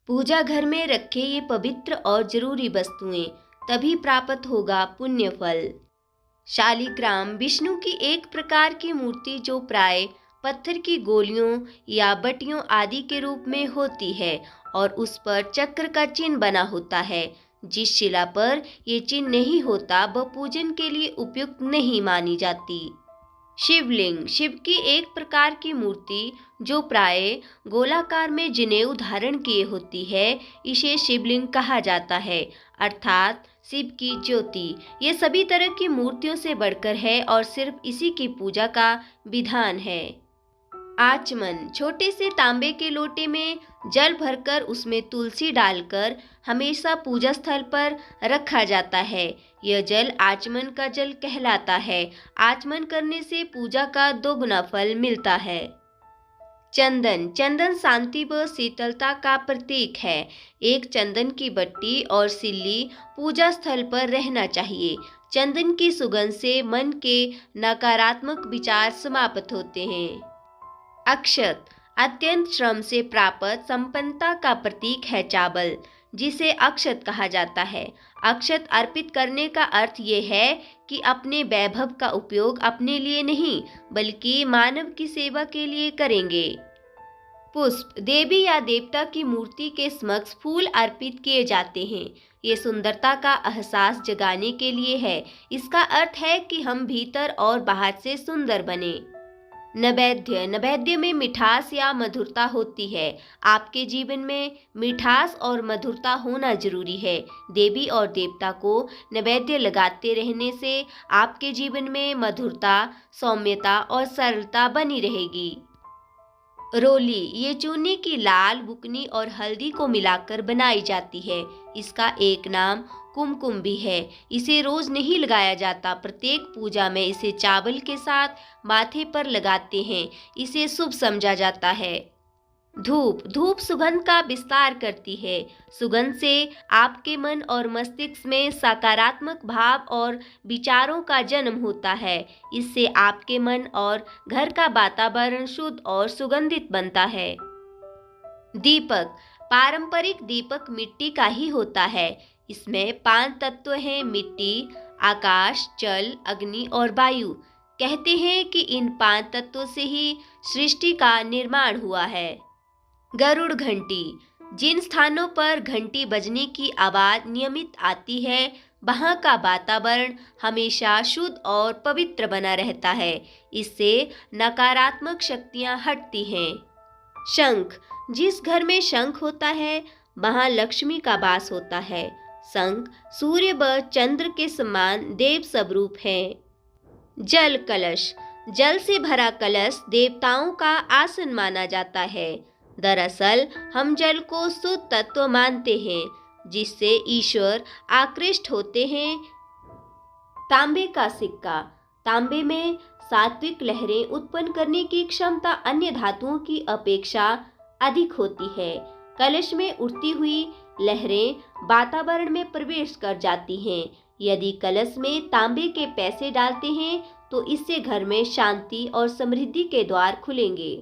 पूजा घर में रखे ये पवित्र और जरूरी वस्तुएं, तभी प्राप्त होगा पुण्य फल। शालिग्राम विष्णु की एक प्रकार की मूर्ति जो प्राय पत्थर की गोलियों या बटियों आदि के रूप में होती है और उस पर चक्र का चिन्ह बना होता है। जिस शिला पर ये चिन्ह नहीं होता वह पूजन के लिए उपयुक्त नहीं मानी जाती। शिवलिंग शिव की एक प्रकार की मूर्ति जो प्राय गोलाकार में जनेऊ धारण किए होती है, इसे शिवलिंग कहा जाता है, अर्थात शिव की ज्योति। ये सभी तरह की मूर्तियों से बढ़कर है और सिर्फ इसी की पूजा का विधान है। आचमन छोटे से तांबे के लोटे में जल भरकर उसमें तुलसी डालकर हमेशा पूजा स्थल पर रखा जाता है। यह जल आचमन का जल कहलाता है। आचमन करने से पूजा का दोगुना फल मिलता है। चंदन चंदन शांति व शीतलता का प्रतीक है। एक चंदन की बट्टी और सिल्ली पूजा स्थल पर रहना चाहिए। चंदन की सुगंध से मन के नकारात्मक विचार समाप्त होते हैं। अक्षत अत्यंत श्रम से प्राप्त संपन्नता का प्रतीक है। चावल जिसे अक्षत कहा जाता है। अक्षत अर्पित करने का अर्थ ये है कि अपने वैभव का उपयोग अपने लिए नहीं बल्कि मानव की सेवा के लिए करेंगे। पुष्प देवी या देवता की मूर्ति के समक्ष फूल अर्पित किए जाते हैं। ये सुंदरता का एहसास जगाने के लिए है। इसका अर्थ है कि हम भीतर और बाहर से सुंदर बने। नैवेद्य नैवेद्य में मिठास या मधुरता होती है। आपके जीवन में मिठास और मधुरता होना जरूरी है। देवी और देवता को नैवेद्य लगाते रहने से आपके जीवन में मधुरता, सौम्यता और सरलता बनी रहेगी। रोली ये चूने की लाल बुकनी और हल्दी को मिलाकर बनाई जाती है। इसका एक नाम कुमकुम भी है। इसे रोज नहीं लगाया जाता। प्रत्येक पूजा में इसे चावल के साथ माथे पर लगाते हैं। इसे शुभ समझा जाता है। धूप धूप सुगंध का विस्तार करती है। सुगंध से आपके मन और मस्तिष्क में सकारात्मक भाव और विचारों का जन्म होता है। इससे आपके मन और घर का वातावरण शुद्ध और सुगंधित बनता है। दीपक पारंपरिक दीपक मिट्टी का ही होता है। इसमें 5 तत्व हैं, मिट्टी, आकाश, जल, अग्नि और वायु। कहते हैं कि इन 5 तत्वों से ही सृष्टि का निर्माण हुआ है। गरुड़ घंटी जिन स्थानों पर घंटी बजने की आवाज नियमित आती है वहां का वातावरण हमेशा शुद्ध और पवित्र बना रहता है। इससे नकारात्मक शक्तियां हटती हैं। शंख जिस घर में शंख होता है वहां लक्ष्मी का वास होता है। शंख सूर्य व चंद्र के समान देव स्वरूप है। जल कलश जल से भरा कलश देवताओं का आसन माना जाता है। दरअसल हम जल को शुद्ध तत्व मानते हैं जिससे ईश्वर आकृष्ट होते हैं। तांबे का सिक्का तांबे में सात्विक लहरें उत्पन्न करने की क्षमता अन्य धातुओं की अपेक्षा अधिक होती है। कलश में उठती हुई लहरें वातावरण में प्रवेश कर जाती हैं। यदि कलश में तांबे के पैसे डालते हैं तो इससे घर में शांति और समृद्धि के द्वार खुलेंगे।